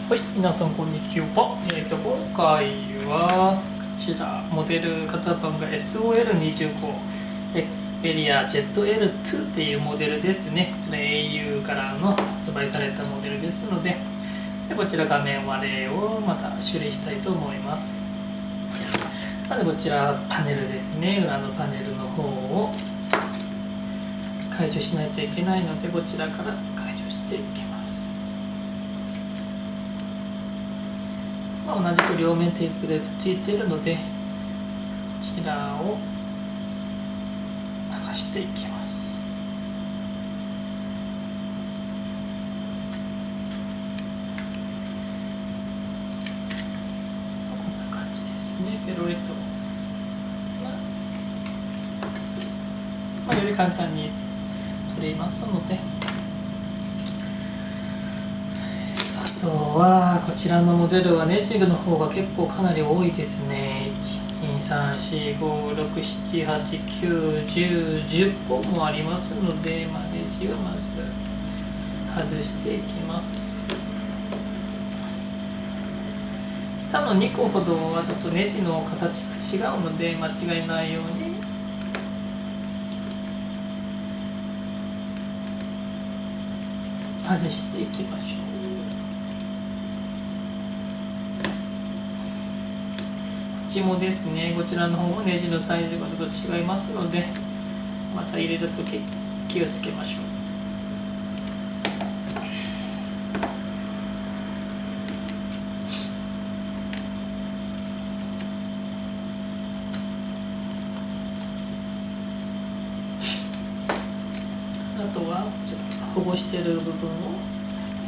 はい、皆さんこんにちは。今回はこちらモデル型番が zl2 xperia zl2 っていうモデルですね。こちら au からの発売されたモデルですので、こちら画面割れをまた修理したいと思います。まずこちらパネルですね。裏のパネルの方を解除しないといけないので、こちらから解除していきます。同じく両面テープでくっついているので、こちらを剥がしていきます。こんな感じですね。ペロリと、より簡単に取れますので、あとはこちらのモデルはネジの方が結構かなり多いですね。12345678910個もありますので、ネジをまず外していきます。下の2個ほどはちょっとネジの形が違うので、間違いないように外していきましょう。こっちもですね、こちらの方もネジのサイズがちょっと違いますので、また入れるとき気をつけましょう。あとはこちら保護している部分を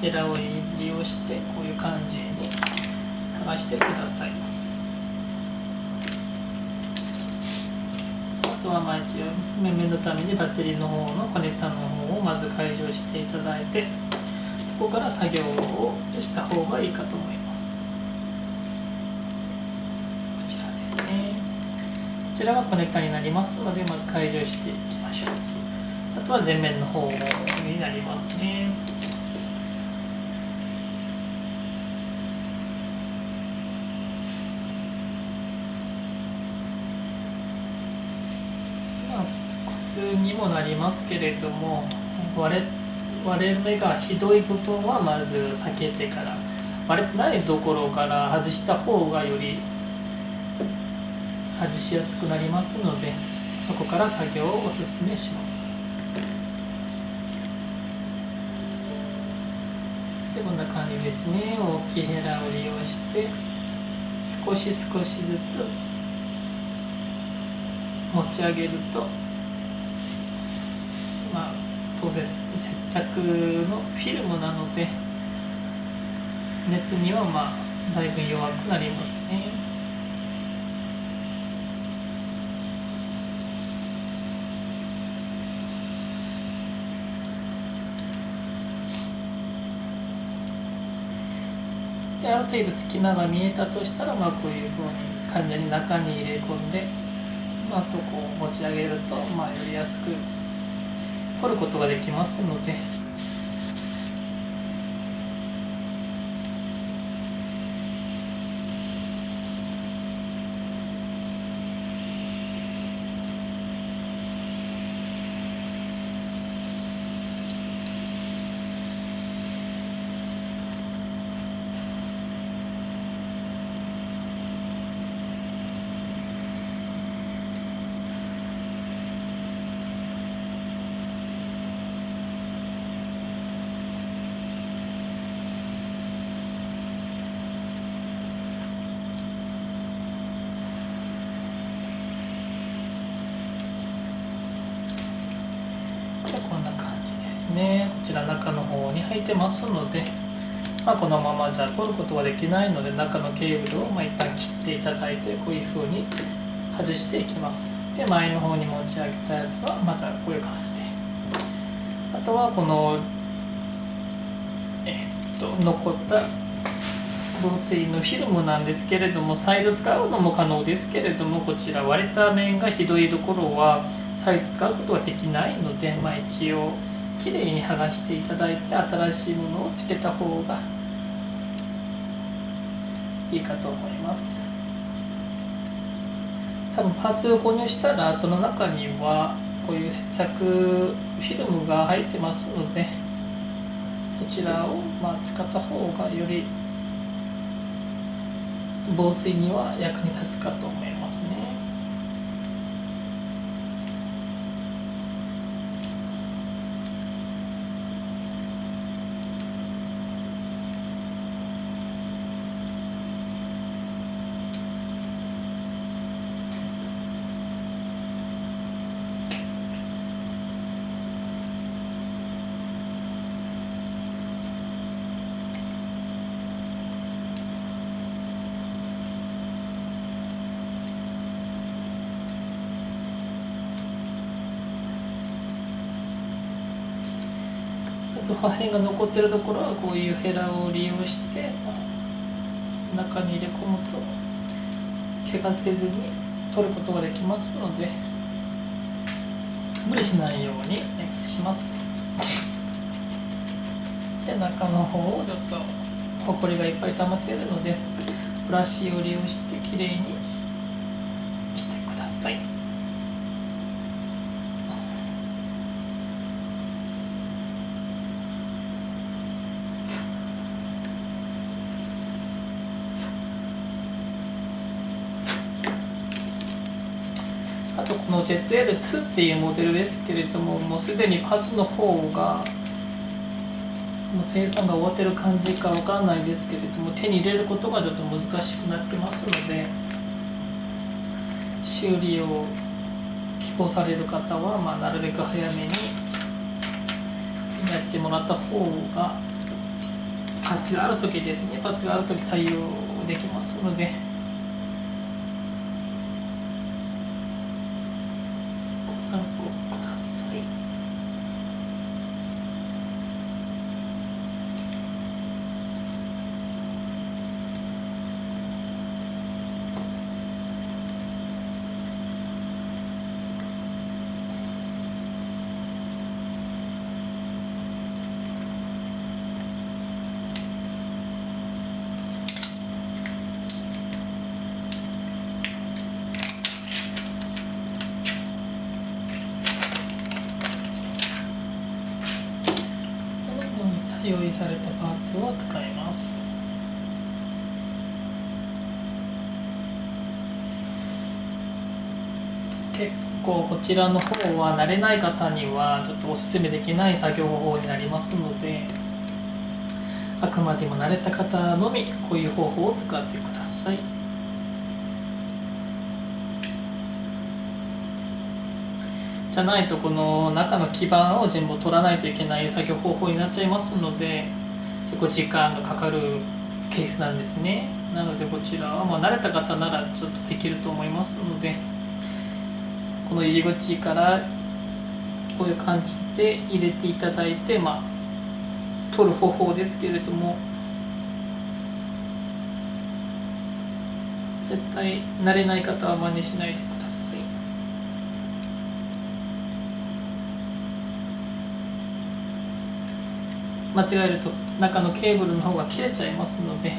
ヘラを利用してこういう感じに剥がしてください。あとは一応面々のためにバッテリーの方のコネクタの方をまず解除していただいて、そこから作業をした方がいいかと思います。こちらですね。こちらがコネクタになりますので、まず解除していきましょう。あとは前面の方になりますね。コツにもなりますけれども、割れ目がひどい部分はまず避けてから、割れてないところから外した方がより外しやすくなりますので、そこから作業をお勧めします。でこんな感じですね。大きいヘラを利用して少しずつ持ち上げると、当然接着のフィルムなので熱にはだいぶ弱くなりますね。である程度隙間が見えたとしたら、こういうふうに完全に中に入れ込んで、そこを持ち上げると、より安く取ることができますので、こんな感じですね。こちら中の方に入ってますので、このままじゃ取ることができないので、中のケーブルを一旦切っていただいて、こういう風に外していきます。で前の方に持ち上げたやつはまたこういう感じで、あとはこの残った防水のフィルムなんですけれども、再度使うのも可能ですけれども、こちら割れた面がひどいところは再度使うことができないので、一応きれいに剥がしていただいて、新しいものをつけた方がいいかと思います。多分パーツを購入したらその中にはこういう接着フィルムが入ってますので、そちらを使った方がより防水には役に立つかと思いますね。破片が残っているところはこういうヘラを利用して、中に入れ込むと怪我せずに取ることができますので、無理しないようにお願いします。で、中の方をちょっとホコリがいっぱい溜まっているので、ブラシを利用してきれいにしてください。あとこの zl2 っていうモデルですけれども、もうすでにパーツの方がもう生産が終わってる感じかわからないですけれども、手に入れることがちょっと難しくなってますので、修理を希望される方はなるべく早めにやってもらった方が、パーツがある時ですね、パーツがある時対応できますので、ご参考ください。用意されたパーツを使います。結構こちらの方は慣れない方にはちょっとおすすめできない作業方法になりますので、あくまでも慣れた方のみこういう方法を使ってください。じゃないとこの中の基板を全部取らないといけない作業方法になっちゃいますので、結構時間がかかるケースなんですね。なのでこちらは慣れた方ならちょっとできると思いますので、この入り口からこういう感じで入れていただいて、取る方法ですけれども、絶対慣れない方は真似しないでください。間違えると中のケーブルの方が切れちゃいますので、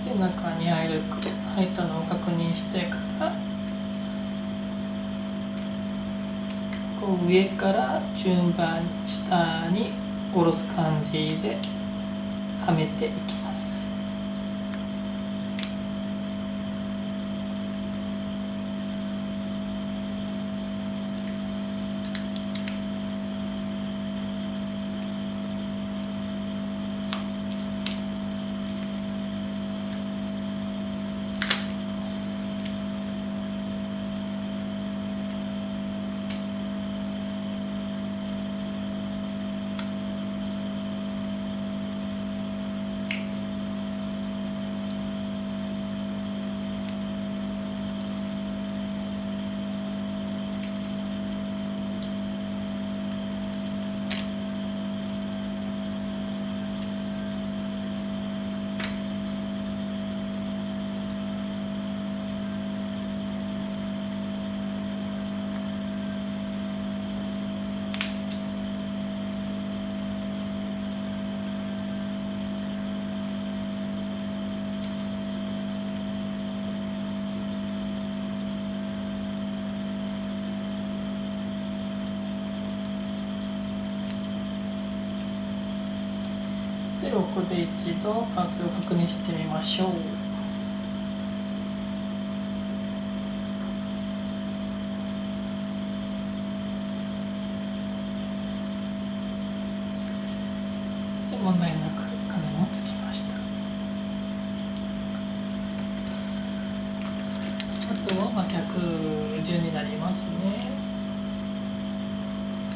で中に入ったのを確認してから、上から順番下に下ろす感じではめていきます。でここで一度パーツを確認してみましょう。で問題なく金もつきました。あとは逆順になりますね。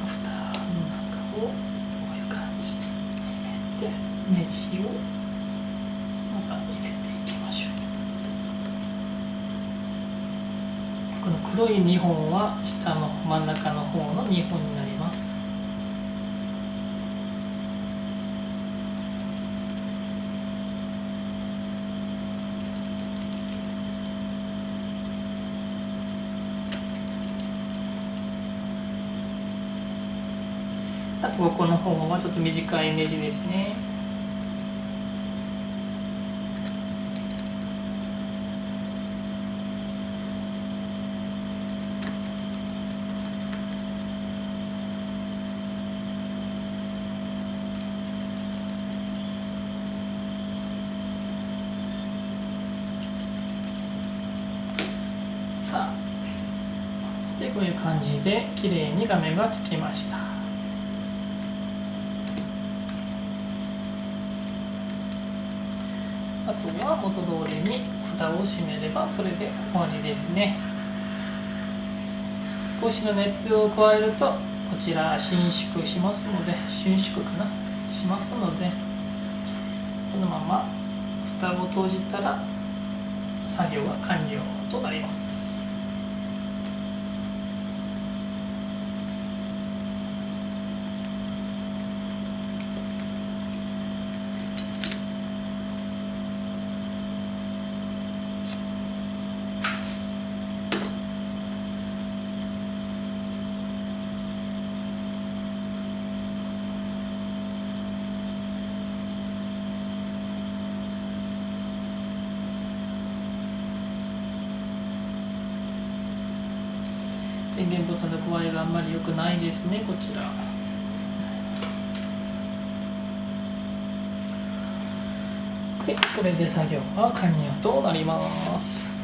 蓋の中をこういう感じで入れて、ネジをまた入れていきましょう。この黒い2本は下の真ん中の方の2本になります。あとここの方はちょっと短いネジですね。さあ、でこういう感じで綺麗に画面がつきました。あとは元通りに蓋を閉めればそれで終わりですね。少しの熱を加えるとこちら伸縮しますので、しますので、このまま蓋を閉じたら作業は完了となります。電源ボタンの具合があんまり良くないですね、こちら。はい、これで作業は完了となります。